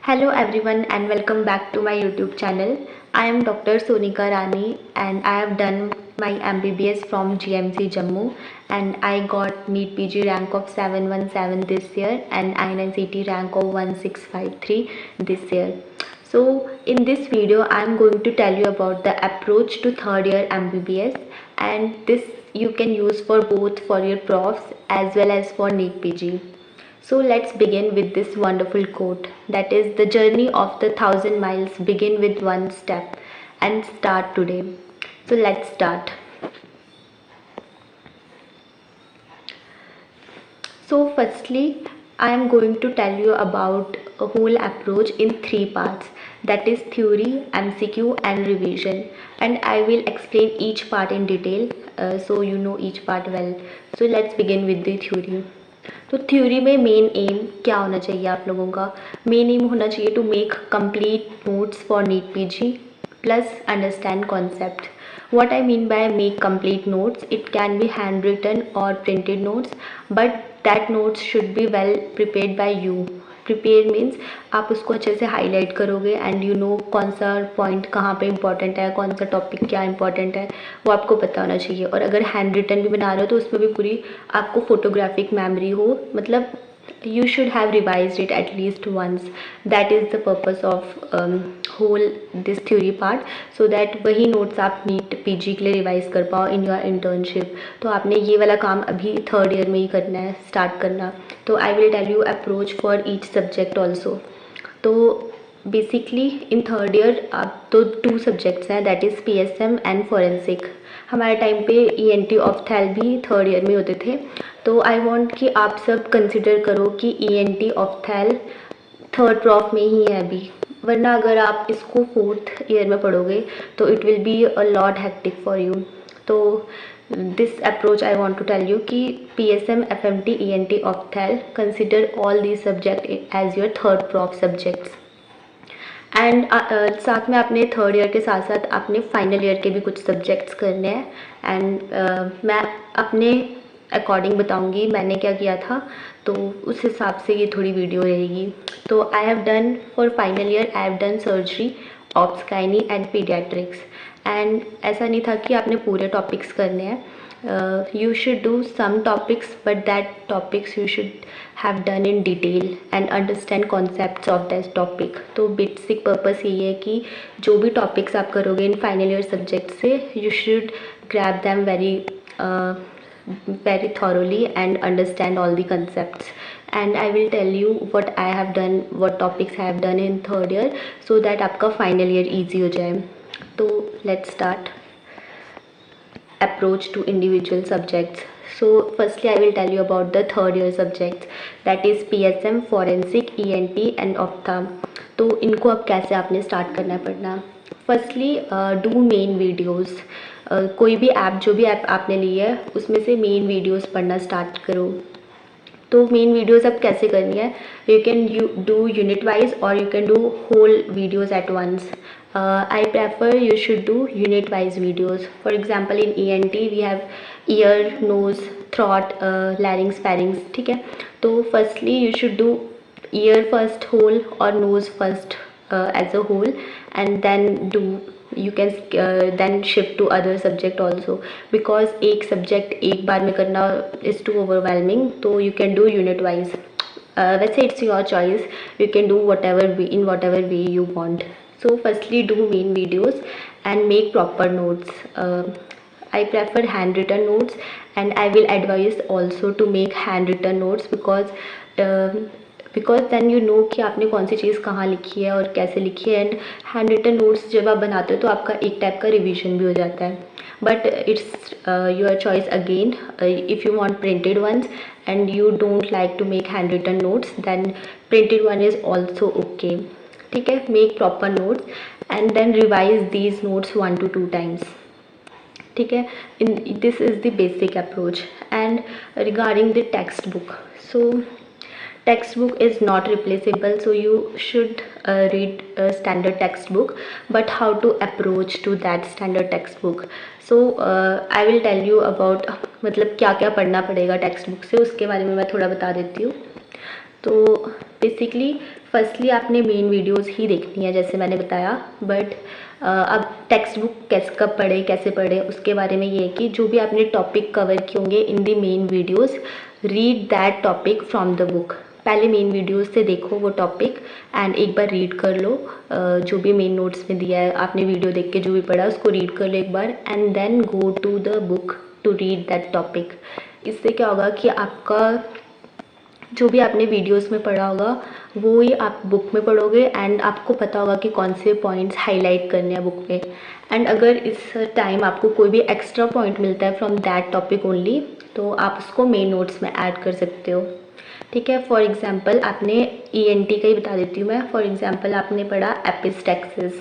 Hello everyone and welcome back to my YouTube channel. I am Dr. Sonika Rani and I have done my MBBS from GMC Jammu and I got NEET PG rank of 717 this year and INCT rank of 1653 this year. So in this video I am going to tell you about the approach to third year MBBS, and this you can use for both for your profs as well as for NEET PG. So let's begin with this wonderful quote, that is, the journey of the 1,000 miles begin with one step and start today. So let's start. So firstly, I am going to tell you about a whole approach in three parts, that is theory, MCQ and revision, and I will explain each part in detail so you know each part well. So let's begin with the theory. तो theory में main M क्या होना चाहिए आप लोगों का? Main aim होना चाहिए to make complete notes for NEET PG plus understand concept. What I mean by make complete notes, it can be handwritten or printed notes, but that notes should be well prepared by you. Prepare means आप उसको अच्छे से highlight करोगे and you know कौन सा point कहाँ पे important है, कौन सा टॉपिक क्या इंपॉर्टेंट है, वो आपको पता होना चाहिए. और अगर हैंड रिटन भी बना रहे हो तो उसमें भी पूरी आपको फोटोग्राफिक मेमोरी हो, मतलब you should have revised it at least once. That is the purpose of whole this theory part, so that वही notes आप नीट पीजी के लिए रिवाइज कर पाओ इन योर इंटर्नशिप. तो आपने ये वाला काम अभी थर्ड ईयर में ही करना है, स्टार्ट करना. तो I will tell you approach for each subject also. तो बेसिकली इन थर्ड ईयर आप तो टू सब्जेक्ट्स हैं, that is PSM and forensic. हमारे टाइम पे ENT ऑफ्थैल भी थर्ड ईयर में होते थे. तो आई वांट कि आप सब कंसिडर करो कि ENT ऑफ्थैल थर्ड प्रॉफ में ही है अभी, वरना अगर आप इसको फोर्थ ईयर में पढ़ोगे तो it will be a lot hectic for you. तो this approach I want to tell you कि PSM, FMT, ENT ophthal consider all these subject as your third prof subjects. And साथ में आपने third year के साथ साथ आपने final year के भी कुछ सब्जेक्ट्स करने हैं. एंड मैं अपने अकॉर्डिंग बताऊंगी मैंने क्या किया था, तो उस हिसाब से ये थोड़ी वीडियो रहेगी. तो I have done for final year, I have done surgery, obs gynae and paediatrics. And ऐसा नहीं था कि आपने पूरे टॉपिक्स करने हैं. You should do some topics, but that topics you should have done in detail and understand concepts of that topic. तो basic purpose यही है कि जो भी टॉपिक्स आप करोगे इन फाइनल ईयर सब्जेक्ट से, you should grab them very thoroughly and understand all the concepts. And I will tell you what I have done, what topics I have done in third year, so that आपका final year easy हो जाए. तो let's start. Approach to individual subjects. So firstly I will tell you about the third year subjects, that is PSM, forensic, ENT and ophtha. तो इनको अब कैसे आपने start करना पड़ना. Firstly do main videos. कोई भी ऐप, जो भी ऐप आपने ली है उसमें से मेन वीडियोस पढ़ना स्टार्ट करो. तो मेन वीडियोस अब कैसे करनी है, you can do unit wise और you can do whole videos at once. I prefer you should do unit wise videos. For example, in ENT we have ear, nose, throat, larynx, pharynx. ठीक है. तो firstly you should do ear first whole or nose first as a whole, and then you can then shift to other subject also, because एक subject एक बार में करना is too overwhelming. तो you can do unit wise. वैसे it's your choice, you can do whatever way you want. So firstly do main videos and make proper notes. I prefer handwritten notes, and I will advise also to make handwritten notes, because then you know कि आपने कौन सी चीज़ कहाँ लिखी है और कैसे लिखी है. एंड हैंड रिटन नोट्स जब आप बनाते हो तो आपका एक टाइप का रिविजन भी हो जाता है. But it's your choice again. If you want printed once and you don't like to make handwritten notes, then printed one is also okay. ठीक है. Make proper notes and then revise these notes 1 to 2 times. ठीक है. In this is the basic approach. And regarding the text book, so text book is not replaceable, so you should read a standard textbook, but how to approach to that standard textbook. So I will tell you about मतलब क्या क्या पढ़ना पड़ेगा text book से, उसके बारे में मैं थोड़ा बता देती हूँ. तो बेसिकली फर्स्टली आपने मेन वीडियोस ही देखनी है जैसे मैंने बताया, बट अब टेक्स्ट बुक कब पढ़े कैसे पढ़े उसके बारे में ये है कि जो भी आपने टॉपिक कवर किए होंगे in the main videos, read that topic from the book. पहले मेन वीडियोस से देखो वो टॉपिक एंड एक बार रीड कर लो, जो भी मेन नोट्स में दिया है आपने वीडियो देख के जो भी पढ़ा उसको रीड कर लो एक बार, and then go to the book to read that topic. इससे क्या होगा कि आपका जो भी आपने वीडियोस में पढ़ा होगा वो ही आप बुक में पढ़ोगे एंड आपको पता होगा कि कौन से पॉइंट्स हाईलाइट करने हैं बुक में। एंड अगर इस टाइम आपको कोई भी एक्स्ट्रा पॉइंट मिलता है फ्रॉम दैट टॉपिक ओनली, तो आप उसको मेन नोट्स में ऐड कर सकते हो। ठीक है, फॉर एग्जांपल आपने ENT का ही बता देती हूँ मैं। फॉर एग्जांपल आपने पढ़ा एपिस्टैक्सिस,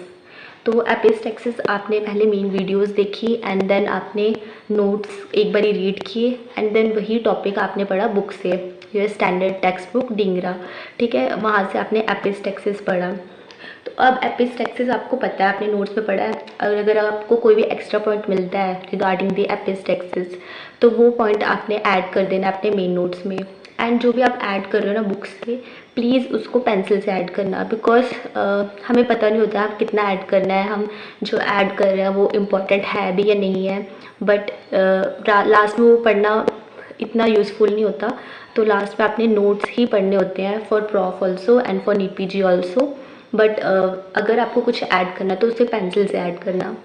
तो एपिस्टैक्सिस आपने पहले मेन वीडियोस देखी एंड देन आपने नोट्स एक बारी रीड किए एंड देन वही टॉपिक आपने पढ़ा बुक से, your standard text book Dhingra. ठीक है, वहाँ से आपने एपिस्टैक्सिस पढ़ा। तो अब एपिस्टैक्सिस आपको पता है, आपने नोट्स में पढ़ा है, और अगर आपको कोई भी एक्स्ट्रा पॉइंट मिलता है रिगार्डिंग द एपिस्टैक्सिस तो वो पॉइंट आपने ऐड कर देना अपने मेन नोट्स में। एंड जो भी आप ऐड कर रहे हो ना बुक से, प्लीज़ उसको पेंसिल से ऐड करना, बिकॉज हमें पता नहीं होता आप कितना ऐड करना है, हम जो ऐड कर रहे हैं वो इम्पोर्टेंट है भी या नहीं है, बट लास्ट में वो पढ़ना इतना यूज़फुल नहीं होता। तो लास्ट में आपने नोट्स ही पढ़ने होते हैं for prof also and for NPG also, but अगर आपको कुछ ऐड करना तो उसे पेंसिल से ऐड करना।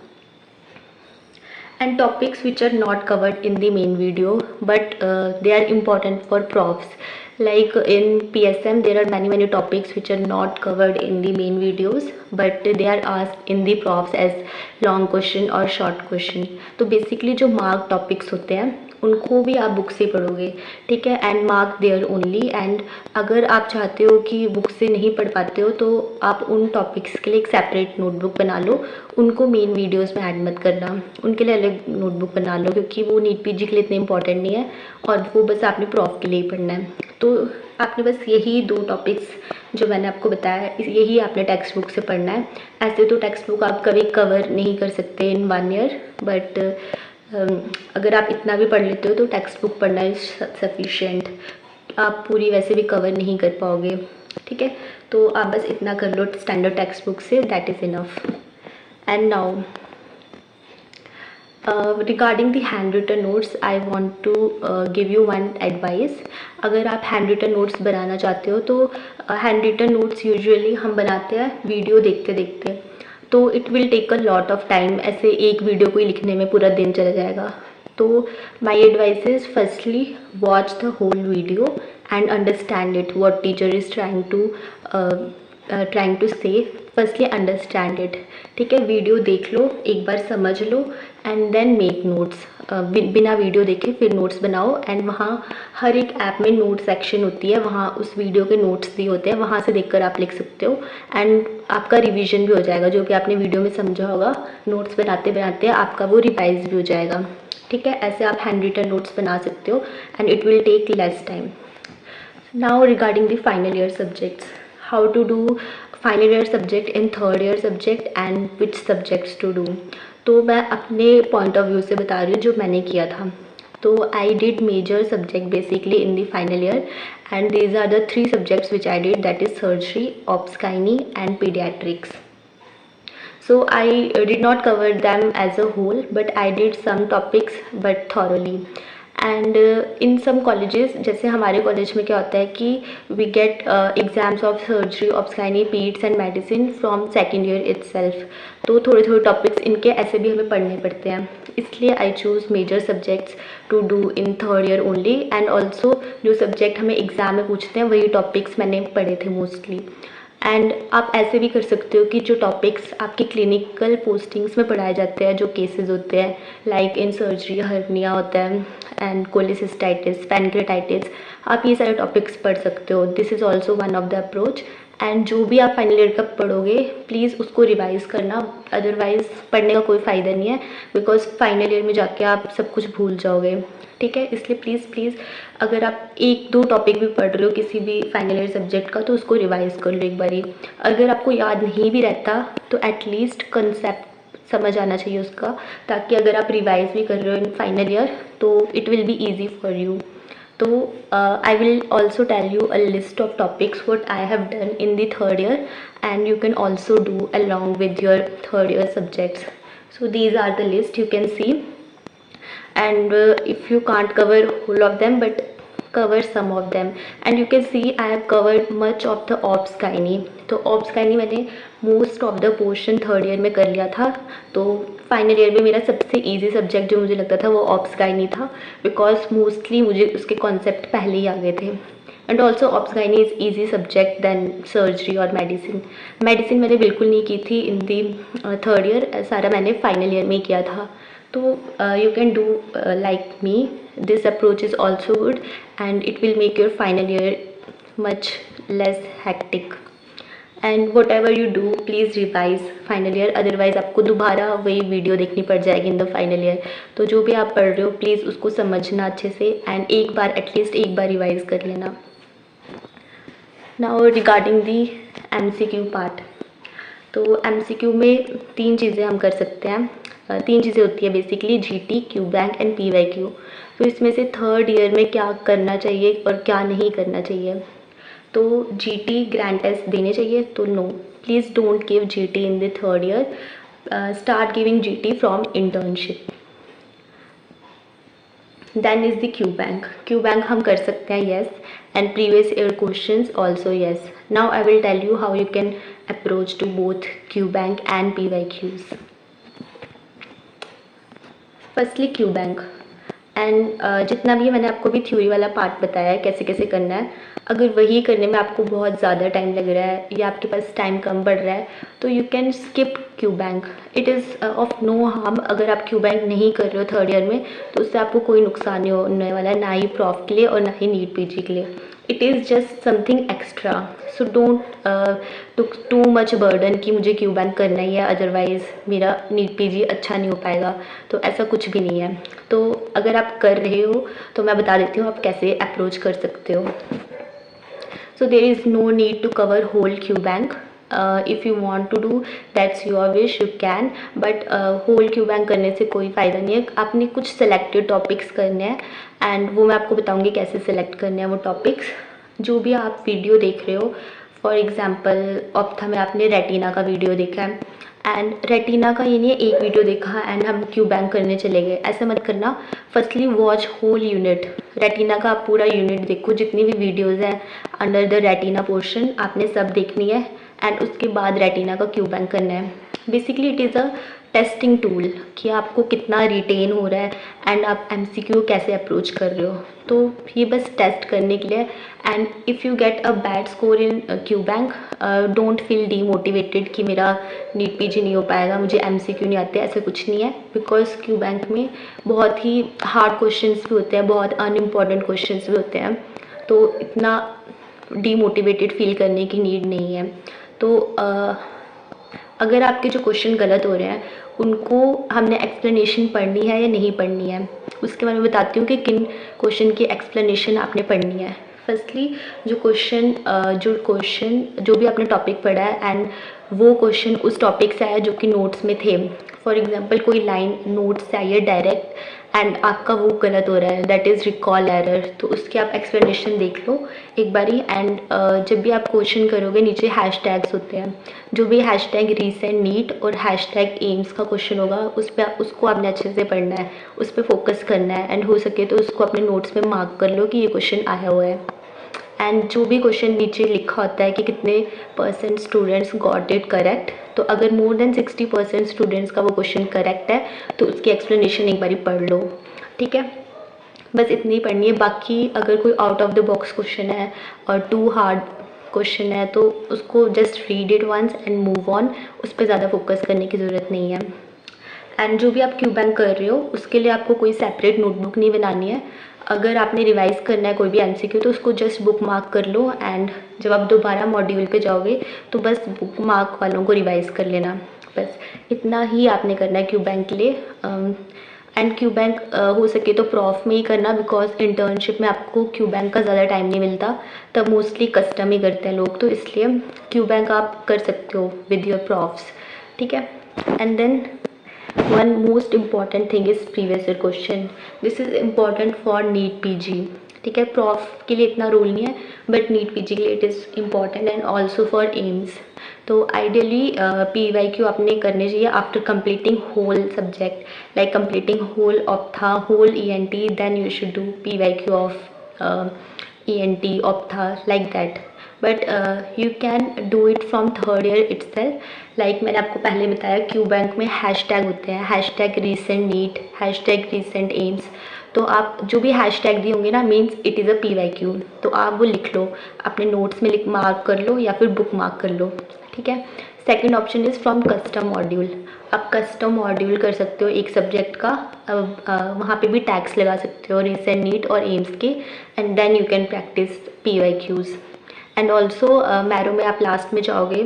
And topics which are not covered in the main video, but they are important for profs. Like in PSM there are many topics which are not covered in the main videos, but they are asked in the profs as long question or short question. तो basically जो mark topics होते हैं उनको भी आप book से पढ़ोगे। ठीक है, and mark there only. And अगर आप चाहते हो कि बुक से नहीं पढ़ पाते हो तो आप उन टॉपिक्स के लिए एक सेपरेट नोटबुक बना लो, उनको मेन वीडियोस में ऐड मत करना, उनके लिए अलग नोटबुक बना लो, क्योंकि वो नीट PG के लिए इतने इंपॉर्टेंट नहीं है और वो बस आपने प्रॉफ के लिए ही पढ़ना है। तो आपने बस यही 2 टॉपिक्स जो मैंने आपको बताया है यही आपने टेक्स्ट बुक से पढ़ना है। ऐसे तो टेक्स्ट बुक आप कभी कवर नहीं कर सकते इन 1 ईयर, बट अगर आप इतना भी पढ़ लेते हो तो टेक्स्ट बुक पढ़ना इज सफिशिएंट। आप पूरी वैसे भी कवर नहीं कर पाओगे। ठीक है, तो आप बस इतना कर लो स्टैंडर्ड टेक्स्ट बुक से, that is enough. And now regarding the hand written notes I want to give you one advice. अगर आप हैंड रिटन नोट्स बनाना चाहते हो तो हैंड रिटन नोट्स यूजुअली हम बनाते हैं वीडियो देखते देखते, तो it will take a lot of time. ऐसे एक वीडियो को ही लिखने में पूरा दिन चला जाएगा। तो my advice is firstly watch the whole video and understand it, what teacher is trying to say. Firstly understand it. ठीक है, वीडियो देख लो, एक बार समझ लो एंड देन मेक नोट्स। बिना वीडियो देखे फिर नोट्स बनाओ। एंड वहाँ हर एक ऐप में नोट सेक्शन होती है, वहाँ उस वीडियो के नोट्स भी होते हैं, वहाँ से देखकर आप लिख सकते हो एंड आपका रिवीजन भी हो जाएगा। जो भी आपने वीडियो में समझा होगा नोट्स बनाते बनाते आपका वो रिवाइज भी हो जाएगा। ठीक है, ऐसे आप हैंड रिटन नोट्स बना सकते हो and it will take less time. Now regarding the final year subjects, how to do final year subject in third year subject and which subjects to do. तो मैं अपने पॉइंट ऑफ व्यू से बता रही हूँ जो मैंने किया था। तो I did major subject basically in the final year and these are the 3 subjects which I did, that is surgery, obs gynae and paediatrics. So I did not cover them as a whole, but I did some topics but thoroughly. And in some colleges, जैसे हमारे college में क्या होता है कि we get exams of surgery, obsgyny, peds and medicine from second year itself. तो थोड़े थोड़े टॉपिक्स इनके ऐसे भी हमें पढ़ने पड़ते हैं, इसलिए I choose major subjects to do in third year only. And also जो सब्जेक्ट हमें एग्ज़ाम में पूछते हैं वही टॉपिक्स मैंने पढ़े थे मोस्टली। एंड आप ऐसे भी कर सकते हो कि जो टॉपिक्स आपकी क्लिनिकल पोस्टिंग्स में पढ़ाए जाते हैं, जो केसेस होते हैं लाइक इन सर्जरी हर्निया होता है एंड कोलिसिस्टाइटिस, पैनक्रेटाइटिस, आप ये सारे टॉपिक्स पढ़ सकते हो। This is also one of the approach. And जो भी आप फाइनल ईयर का पढ़ोगे प्लीज़ उसको रिवाइज़ करना, अदरवाइज़ पढ़ने का कोई फ़ायदा नहीं है, बिकॉज फाइनल ईयर में जाके आप सब कुछ भूल जाओगे। ठीक है, इसलिए प्लीज़ अगर आप 1-2 टॉपिक भी पढ़ रहे हो किसी भी फाइनल ईयर सब्जेक्ट का तो उसको रिवाइज़ कर लो एक बारी। अगर आपको याद नहीं भी रहता तो एटलीस्ट कंसेप्ट समझ आना चाहिए उसका, ताकि अगर आप रिवाइज़ भी कर रहे हो इन फाइनल ईयर तो it will be easy for you. तो I will also tell you a list of topics what I have done in the third year, and you can also do along with your third year subjects. So these are the list you can see, and if you can't cover whole of them, but cover some of them. And you can see I have covered much of the ops gynae. तो ops gynae मैंने most of the portion third year में कर लिया था. तो final year में मेरा सबसे इजी सब्जेक्ट जो मुझे लगता था वो ops gynae था, बिकॉज मोस्टली मुझे उसके कॉन्सेप्ट पहले ही आ गए थे. And also ops gynae is easy subject than surgery और मेडिसिन. मेडिसिन मैंने बिल्कुल नहीं की थी इन दी थर्ड ईयर, सारा मैंने फाइनल ईयर में ही किया था. तो you can do like me. This approach is also good, and it will make your final year much less hectic. And whatever you do, please revise final year, otherwise आपको दोबारा वही video देखनी पड़ जाएगी in the final year. तो जो भी आप पढ़ रहे हो प्लीज़ उसको समझना अच्छे से, and एक बार एटलीस्ट एक बार रिवाइज कर लेना. Now regarding the MCQ part, तो MCQ में तीन चीज़ें हम कर सकते हैं. तीन चीज़ें होती है basically, GT, Q bank and PYQ. तो इसमें से थर्ड ईयर में क्या करना चाहिए और क्या नहीं करना चाहिए. तो GT ग्रैंड टेस्ट देने चाहिए, तो no, please don't give GT in the third year. Start giving GT from internship. Then is the Q bank. Q bank हम कर सकते हैं, yes, and previous year questions also, yes. Now I will tell you how you can approach to both Q bank and PYQs. Firstly Q bank. And जितना भी मैंने आपको भी theory वाला पार्ट बताया है कैसे कैसे करना है, अगर वही करने में आपको बहुत ज़्यादा टाइम लग रहा है या आपके पास टाइम कम पड़ रहा है, तो you can skip Q bank. It is of no harm. अगर आप क्यू बैंक नहीं कर रहे हो थर्ड ईयर में, तो उससे आपको कोई नुकसान नहीं होने वाला है, ना ही प्रॉफ के लिए और ना ही नीट PG के लिए. It is just something extra. So don't took too much burden कि मुझे क्यू बैंक करना ही है, अदरवाइज़ मेरा नीट PG अच्छा नहीं हो पाएगा. तो ऐसा कुछ भी नहीं है. तो अगर आप कर रहे हो तो मैं बता देती हूँ आप कैसे अप्रोच कर सकते हो. So there is no need to cover whole Q bank. If you want to do, that's your wish, you can, but whole Q bank करने से कोई फ़ायदा नहीं है. आपने कुछ selected topics करने हैं, and वो मैं आपको बताऊँगी कैसे select करने हैं वो topics. जो भी आप वीडियो देख रहे हो, फॉर एग्ज़ाम्पल ऑप्था में आपने रेटिना का वीडियो देखा है, एंड रेटिना का ये नहीं है एक वीडियो देखा एंड हम क्यू बैंक करने चले गए, ऐसा मत करना. Firstly watch whole unit. Retina का आप पूरा यूनिट देखो, जितनी भी वीडियोज़ हैं अंडर द रेटिना पोर्शन आपने सब देखनी है, एंड उसके बाद रेटिना का क्यू बैंक करना है. Basically it is a testing tool कि आपको कितना रिटेन हो रहा है एंड आप MCQ कैसे अप्रोच कर रहे हो. तो ये बस टेस्ट करने के लिए. And if you get a bad score in Q bank, don't feel demotivated कि मेरा नीट PG नहीं हो पाएगा, मुझे MCQ नहीं आते. ऐसा कुछ नहीं है, बिकॉज क्यू बैंक में बहुत ही हार्ड क्वेश्चंस भी होते हैं, बहुत अनइम्पॉर्टेंट क्वेश्चंस भी होते हैं. तो इतना डीमोटिवेटेड फील करने की नीड नहीं है. तो अगर आपके जो क्वेश्चन गलत हो रहे हैं उनको हमने एक्सप्लेनेशन पढ़नी है या नहीं पढ़नी है, उसके बारे में बताती हूँ कि किन क्वेश्चन की एक्सप्लेनेशन आपने पढ़नी है. फर्स्टली जो भी आपने टॉपिक पढ़ा है एंड वो क्वेश्चन उस टॉपिक से आया जो कि नोट्स में थे. फॉर एग्जांपल कोई लाइन नोट्स से आई है डायरेक्ट एंड आपका वो गलत हो रहा है, दैट इज़ रिकॉल एरर, तो उसकी आप एक्सप्लेनेशन देख लो एक बारी. एंड जब भी आप क्वेश्चन करोगे नीचे हैशटैग्स होते हैं, जो भी हैशटैग रीसेंट नीट और हैशटैग एम्स का क्वेश्चन होगा उसको आपने अच्छे से पढ़ना है, उस पर फोकस करना है, एंड हो सके तो उसको अपने नोट्स में मार्क कर लो कि ये क्वेश्चन आया हुआ है. एंड जो भी क्वेश्चन नीचे लिखा होता है कि कितने % स्टूडेंट्स गॉट इट करेक्ट, तो अगर मोर देन 60% स्टूडेंट्स का वो क्वेश्चन करेक्ट है तो उसकी एक्सप्लेनेशन एक बारी पढ़ लो. ठीक है, बस इतनी ही पढ़नी है. बाकी अगर कोई out of the box question है और टू हार्ड क्वेश्चन है तो उसको just read it once and move on, उस पर ज़्यादा फोकस करने की ज़रूरत नहीं है. एंड जो भी आप क्यू बैंक कर रहे हो उसके लिए आपको कोई सेपरेट नोटबुक नहीं बनानी है. अगर आपने रिवाइज़ करना है कोई भी MCQ तो उसको जस्ट बुक मार्क कर लो, एंड जब आप दोबारा मॉड्यूल पे जाओगे तो बस बुक मार्क वालों को रिवाइज़ कर लेना. बस इतना ही आपने करना है क्यू बैंक के लिए. एंड क्यू बैंक हो सके तो प्रॉफ में ही करना, बिकॉज इंटर्नशिप में आपको क्यू बैंक का ज़्यादा टाइम नहीं मिलता, तब मोस्टली कस्टम ही करते हैं लोग, तो इसलिए क्यू बैंक आप कर सकते हो विद योर प्रॉफ्स. ठीक है, and then one most important thing is previous year question. This is important for NEET PG. ठीक है, प्रॉफ के लिए इतना रोल नहीं है, बट नीट पीजी के लिए it is important and also for AIIMS. तो आइडियली PYQ आपने करने चाहिए after completing whole subject, like completing whole ophtha, whole ENT, then you should do PYQ of ENT ophtha, like that. But you can do it from third year itself. Like मैंने आपको पहले बताया, Q bank में hashtag होते हैं, hashtag recent NEET, hashtag recent AIIMS. तो आप जो भी हैशटैग दिए होंगे ना, means it is a PYQ, तो आप वो लिख लो, अपने नोट्स में मार्क कर लो या फिर बुक मार्क कर लो, ठीक है। Second option is from custom module. आप कस्टम मॉड्यूल कर सकते हो एक सब्जेक्ट का, वहाँ पे भी टैग्स लगा सकते हो रिसेंट नीट और एम्स के, and then you can practice PYQs। And also Marrow में आप लास्ट में जाओगे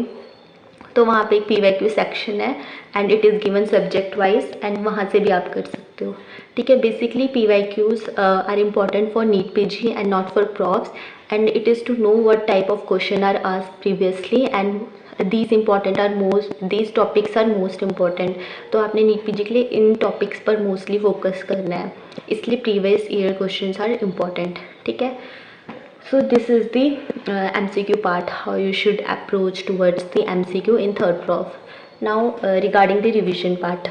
तो वहाँ पे एक PYQ सेक्शन है and it is given subject wise, and वहाँ से भी आप कर सकते हो, ठीक है। Basically PYQs are important for NEET PG and not for profs, and it is to know what type of question are asked previously, and these topics are most important। तो आपने नीट PG के लिए इन topics पर mostly focus करना है, इसलिए previous year questions are important, ठीक है। So this is the MCQ part, how you should approach towards the MCQ in third prof. Now regarding the revision part,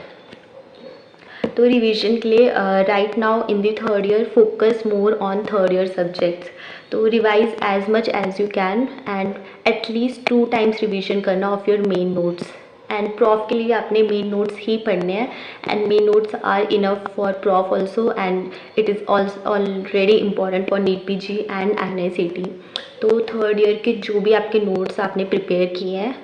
तो रिवीजन के लिए right now in the third year focus more on third year subjects. तो revise as much as you can and at least 2 times revision करना of your main notes. And prof के लिए आपने main notes ही पढ़ने हैं, and main notes are enough for prof also, and it is already important for NEET PG and NICT। तो third year के जो भी आपके नोट्स आपने प्रिपेयर किए हैं,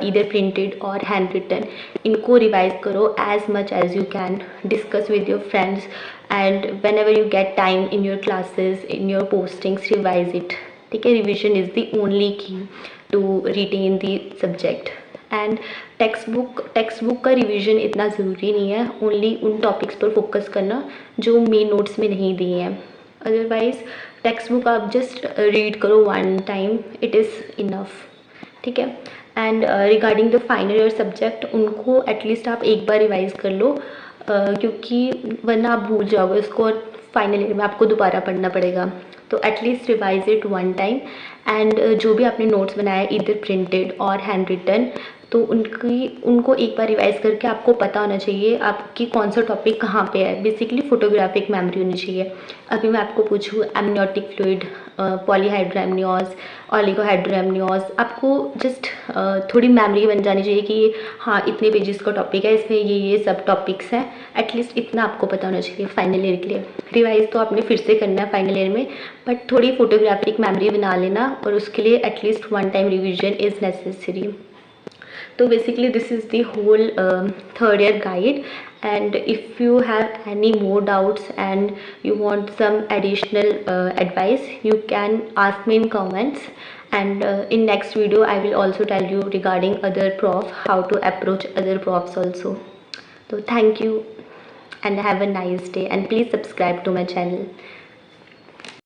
ईदर प्रिंटेड और हैंड रिटन, इनको रिवाइज करो as much as you can, discuss with your friends, and whenever you get time in your classes, in your postings, revise it, ठीक है। Revision is the only key to retain the subject. And text book का revision इतना ज़रूरी नहीं है, only उन topics पर focus करना जो मेन नोट्स में नहीं दिए हैं। अदरवाइज टेक्स्ट बुक आप जस्ट रीड करो 1 time, इट इज़ इनफ, ठीक है। And regarding the final year subject, उनको एटलीस्ट आप एक बार रिवाइज कर लो, क्योंकि वरना आप भूल जाओगे उसको और फाइनल ईयर में आपको दोबारा पढ़ना पड़ेगा। तो at least revise it 1 time, and जो भी आपने नोट्स बनाए इधर प्रिंटेड और हैंड रिटन, तो उनको एक बार रिवाइज करके आपको पता होना चाहिए आपकी कौन सा टॉपिक कहाँ पे है। बेसिकली फोटोग्राफिक मेमोरी होनी चाहिए। अभी मैं आपको पूछूँ एमनियोटिक फ्लूइड, पॉलीहाइड्रोएमनियोज, ओलिगोहाइड्रोएमनियोज, आपको जस्ट थोड़ी मेमोरी बन जानी चाहिए कि हाँ इतने पेजेस का टॉपिक है, इसमें ये सब टॉपिक्स हैं, एटलीस्ट इतना आपको पता होना चाहिए फाइनल ईयर के लिए। रिवाइज तो आपने फिर से करना है फाइनल ईयर में, बट थोड़ी फोटोग्राफिक मेमोरी बना लेना, और उसके लिए at least 1 time revision is necessary. तो basically this is the whole third year guide, and if you have any more doubts and you want some additional advice, you can ask me in comments, and in next video I will also tell you regarding other prof, how to approach other profs also. So thank you and have a nice day, and please subscribe to my channel.